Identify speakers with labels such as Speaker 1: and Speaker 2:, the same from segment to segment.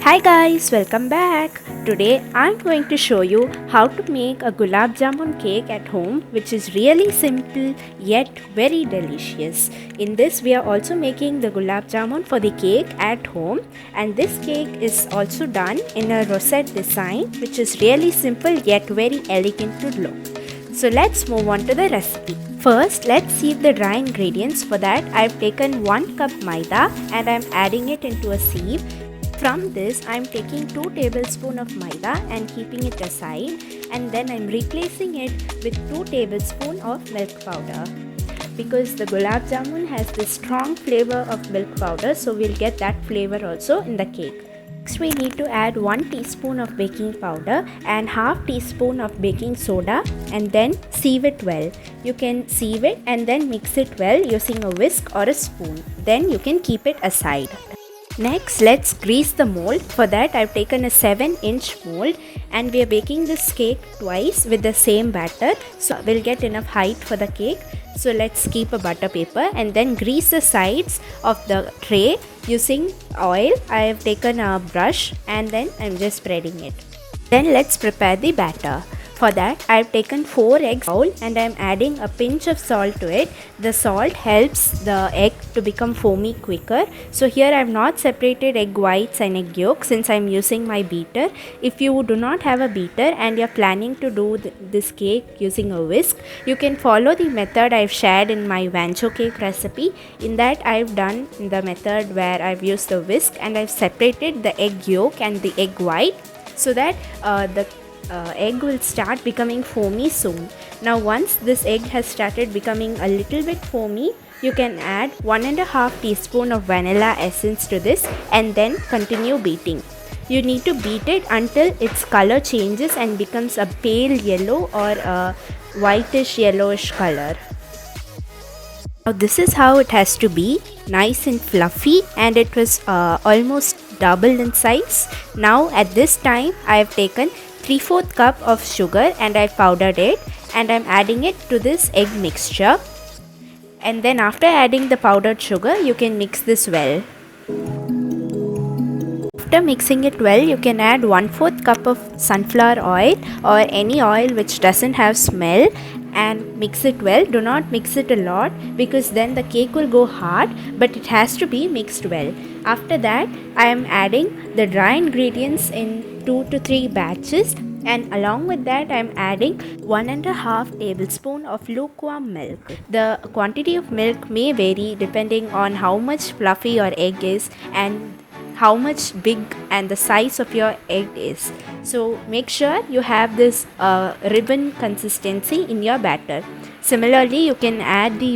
Speaker 1: Hi guys, welcome back. Today I'm going to show you how to make a Gulab Jamun cake at home, which is really simple yet very delicious. In this we are also making the Gulab Jamun for the cake at home, and this cake is also done in a rosette design, which is really simple yet very elegant to look. So let's move on to the recipe. First, let's sieve the dry ingredients. For that I've taken 1 cup maida and I'm adding it into a sieve. From this, I am taking 2 tablespoons of maida and keeping it aside, and then I am replacing it with 2 tablespoons of milk powder. Because the Gulab Jamun has this strong flavor of milk powder, so we'll get that flavor also in the cake. Next, we need to add 1 teaspoon of baking powder and half teaspoon of baking soda, and then sieve it well. You can sieve it and then mix it well using a whisk or a spoon. Then you can keep it aside. Next, let's grease the mold. For that I've taken a 7-inch mold and we are baking this cake twice with the same batter, so we'll get enough height for the cake. So let's keep a butter paper and then grease the sides of the tray using oil. I have taken a brush and then I'm just spreading it. Then let's prepare the batter. For that I've taken 4 eggs bowl and I'm adding a pinch of salt to it. The salt helps the egg to become foamy quicker. So here I've not separated egg whites and egg yolks since I'm using my beater. If you do not have a beater and you're planning to do this cake using a whisk, you can follow the method I've shared in my vancho cake recipe. In that I've done the method where I've used the whisk and I've separated the egg yolk and the egg white so that the egg will start becoming foamy soon. Now once this egg has started becoming a little bit foamy, you can add 1.5 teaspoon of vanilla essence to this and then continue beating. You need to beat it until its color changes and becomes a pale yellow or a whitish yellowish color. Now this is how it has to be, nice and fluffy, and it was almost double in size. Now at this time I have taken 3/4 cup of sugar and I powdered it and I'm adding it to this egg mixture, and then after adding the powdered sugar you can mix this well. After mixing it well, you can add 1/4 cup of sunflower oil or any oil which doesn't have smell and mix it well. Do not mix it a lot because then the cake will go hard, but it has to be mixed well. After that I am adding the dry ingredients in 2 to 3 batches, and along with that I am adding 1.5 tablespoon of lukewarm milk. The quantity of milk may vary depending on how much fluffy your egg is and how much big and the size of your egg is. So make sure you have this ribbon consistency in your batter. Similarly, you can add the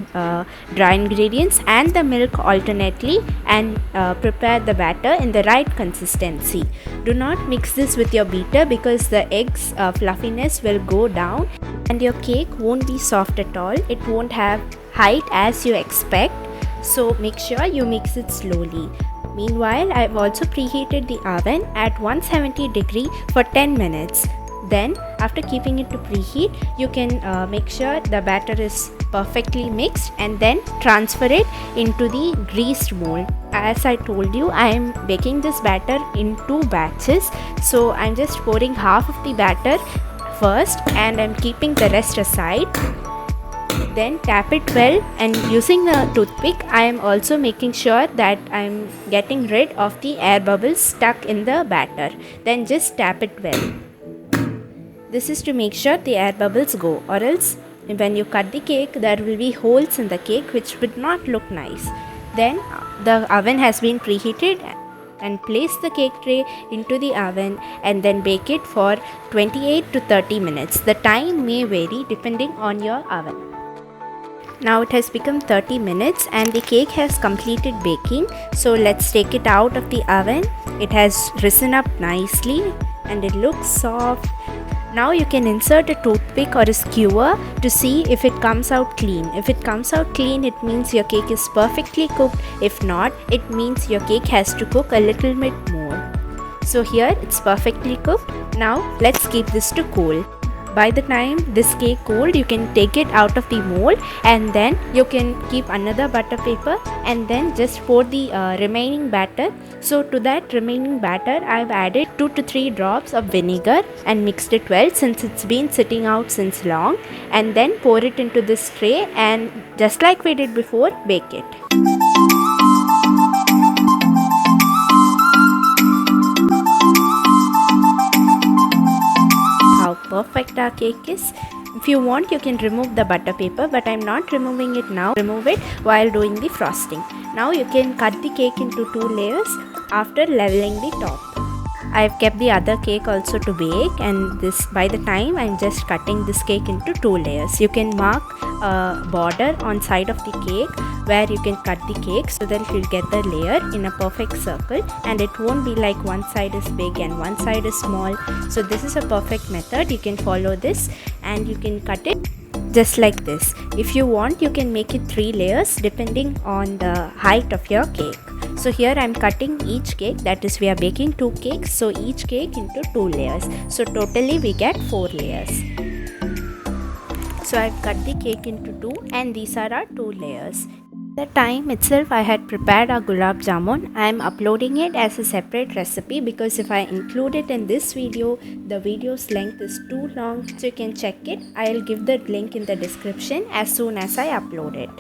Speaker 1: dry ingredients and the milk alternately and prepare the batter in the right consistency. Do not mix this with your beater because the egg's fluffiness will go down and your cake won't be soft at all. It won't have height as you expect. So make sure you mix it slowly. Meanwhile, I've also preheated the oven at 170 degree for 10 minutes. Then after keeping it to preheat, you can make sure the batter is perfectly mixed and then transfer it into the greased mold. As I told you, I am baking this batter in 2 batches. So I'm just pouring half of the batter first and I'm keeping the rest aside. Then tap it well, and using the toothpick I am also making sure that I am getting rid of the air bubbles stuck in the batter. Then just tap it well. This is to make sure the air bubbles go, or else when you cut the cake there will be holes in the cake which would not look nice. Then the oven has been preheated and place the cake tray into the oven and then bake it for 28 to 30 minutes. The time may vary depending on your oven. Now it has become 30 minutes and the cake has completed baking. So let's take it out of the oven. It has risen up nicely and it looks soft. Now you can insert a toothpick or a skewer to see if it comes out clean. If it comes out clean, it means your cake is perfectly cooked. If not, it means your cake has to cook a little bit more. So here it's perfectly cooked. Now let's keep this to cool. by the time this cake cooled, you can take it out of the mold, and then you can keep another butter paper and then just pour the remaining batter. So to that remaining batter, I've added 2 to 3 drops of vinegar and mixed it well since it's been sitting out since long, and then pour it into this tray and just like we did before, bake it. How perfect our cake is. If you want, you can remove the butter paper, but I'm not removing it now. Remove it while doing the frosting. Now you can cut the cake into 2 layers after leveling the top. I've kept the other cake also to bake, and this by the time I'm just cutting this cake into 2 layers. You can mark a border on side of the cake where you can cut the cake so that you'll get the layer in a perfect circle, and it won't be like one side is big and one side is small. So this is a perfect method. You can follow this and you can cut it just like this. If you want, you can make it 3 layers depending on the height of your cake. So here I'm cutting each cake, that is we are baking 2 cakes, so each cake into 2 layers. So totally we get 4 layers. So I've cut the cake into 2 and these are our 2 layers. The time itself I had prepared our gulab jamun. I am uploading it as a separate recipe because if I include it in this video, the video's length is too long, so you can check it. I'll give the link in the description as soon as I upload it.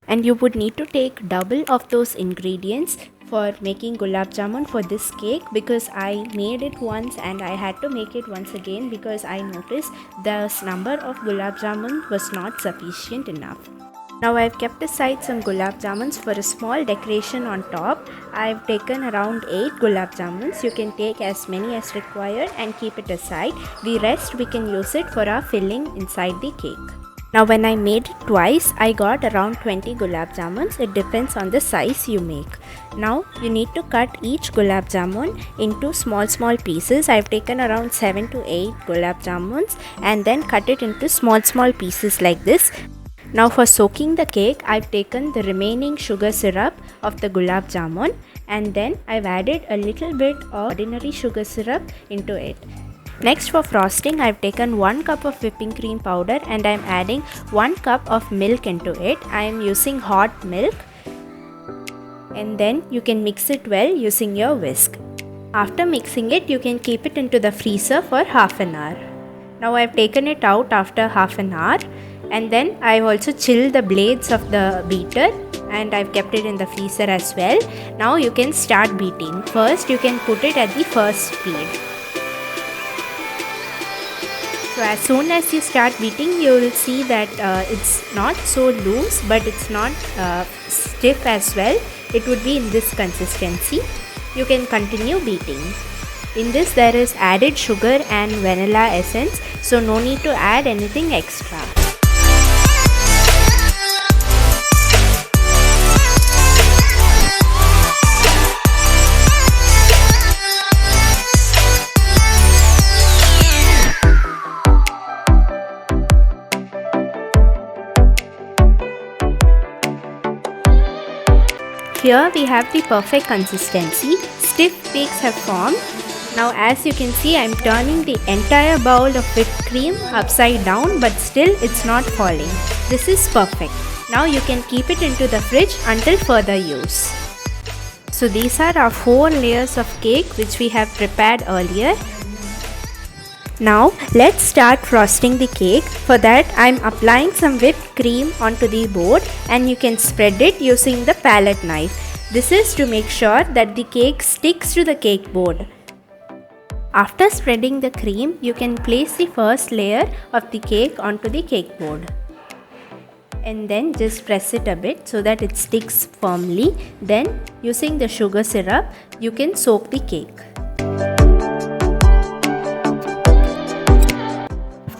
Speaker 1: And you would need to take double of those ingredients for making gulab jamun for this cake, because I made it once and I had to make it once again because I noticed the number of gulab jamun was not sufficient enough. Now I've kept aside some gulab jamuns for a small decoration on top. I've taken around 8 gulab jamuns. You can take as many as required and keep it aside. The rest we can use it for our filling inside the cake. Now when I made it twice, I got around 20 gulab jamuns. It depends on the size you make. Now you need to cut each gulab jamun into small pieces. I've taken around 7 to 8 gulab jamuns and then cut it into small pieces like this. Now for soaking the cake, I've taken the remaining sugar syrup of the gulab jamun and then I've added a little bit of ordinary sugar syrup into it. Next for frosting, I've taken 1 cup of whipping cream powder and I'm adding 1 cup of milk into it. I am using hot milk, and then you can mix it well using your whisk. After mixing it, you can keep it into the freezer for half an hour. Now I've taken it out after half an hour, and then I've also chilled the blades of the beater and I've kept it in the freezer as well. Now you can start beating. First you can put it at the first speed. So as soon as you start beating, you will see that it's not so loose, but it's not stiff as well. It would be in this consistency. You can continue beating. In this there is added sugar and vanilla essence, so no need to add anything extra. Here we have the perfect consistency. Stiff peaks have formed. Now as you can see, I am turning the entire bowl of whipped cream upside down, but still it's not falling. This is perfect. Now you can keep it into the fridge until further use. So these are our 4 layers of cake which we have prepared earlier. Now let's start frosting the cake. For that I am applying some whipped cream onto the board and you can spread it using the palette knife. This is to make sure that the cake sticks to the cake board. After spreading the cream, you can place the first layer of the cake onto the cake board. And then just press it a bit so that it sticks firmly. Then using the sugar syrup, you can soak the cake.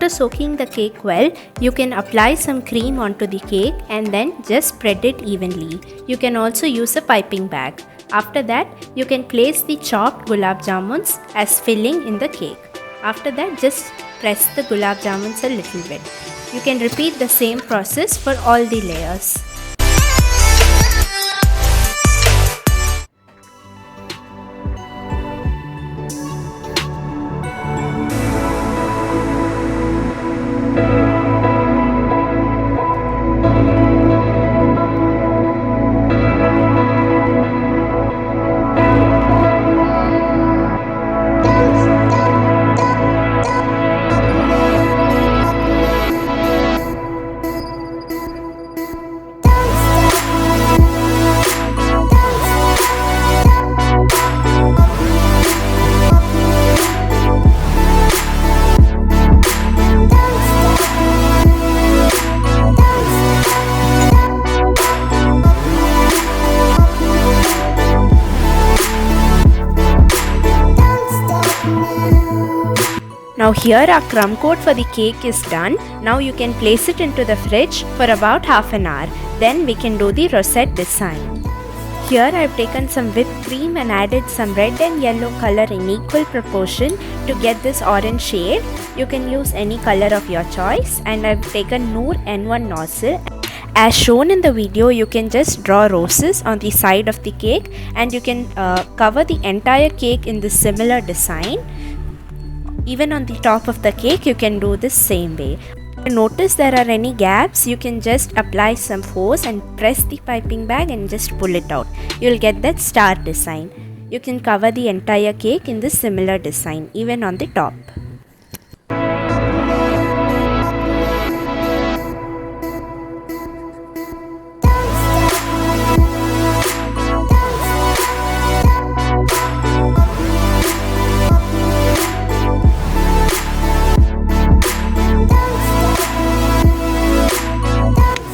Speaker 1: After soaking the cake well, you can apply some cream onto the cake and then just spread it evenly. You can also use a piping bag. After that, you can place the chopped gulab jamuns as filling in the cake. After that, just press the gulab jamuns a little bit. You can repeat the same process for all the layers. Now here our crumb coat for the cake is done. Now you can place it into the fridge for about half an hour. Then we can do the rosette design. Here I have taken some whipped cream and added some red and yellow color in equal proportion to get this orange shade. You can use any color of your choice, and I have taken Noor N1 nozzle. As shown in the video, you can just draw roses on the side of the cake, and you can cover the entire cake in this similar design. Even on the top of the cake you can do this same way. If you notice there are any gaps, you can just apply some force and press the piping bag and just pull it out. You will get that star design. You can cover the entire cake in this similar design, even on the top.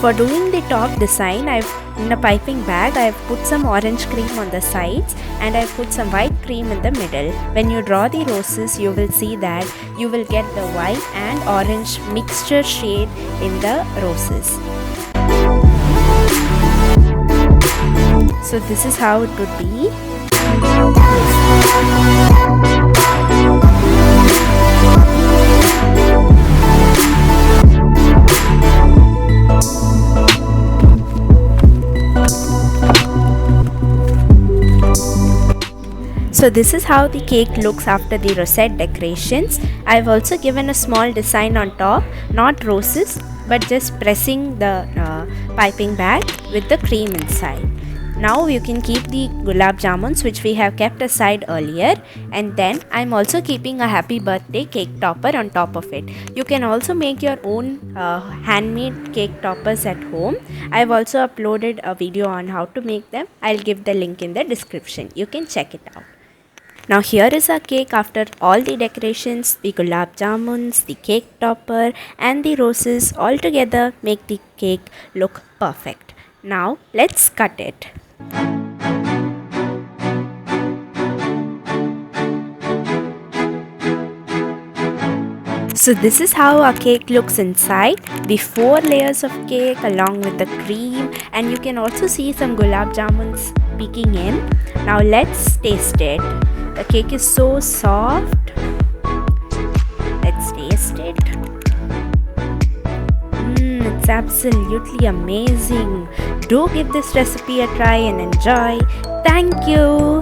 Speaker 1: For doing the top design, in a piping bag, I've put some orange cream on the sides and I've put some white cream in the middle. When you draw the roses, you will see that you will get the white and orange mixture shade in the roses. So this is how it would be. So this is how the cake looks after the rosette decorations. I've also given a small design on top, not roses, but just pressing the piping bag with the cream inside. Now you can keep the gulab jamuns which we have kept aside earlier, and then I'm also keeping a happy birthday cake topper on top of it. You can also make your own handmade cake toppers at home. I've also uploaded a video on how to make them. I'll give the link in the description. You can check it out. Now here is our cake after all the decorations, the gulab jamuns, the cake topper and the roses all together make the cake look perfect. Now let's cut it. So this is how our cake looks inside. The 4 layers of cake along with the cream, and you can also see some gulab jamuns peeking in. Now let's taste it. The cake is so soft. Let's taste it. It's absolutely amazing. Do give this recipe a try and enjoy. Thank you.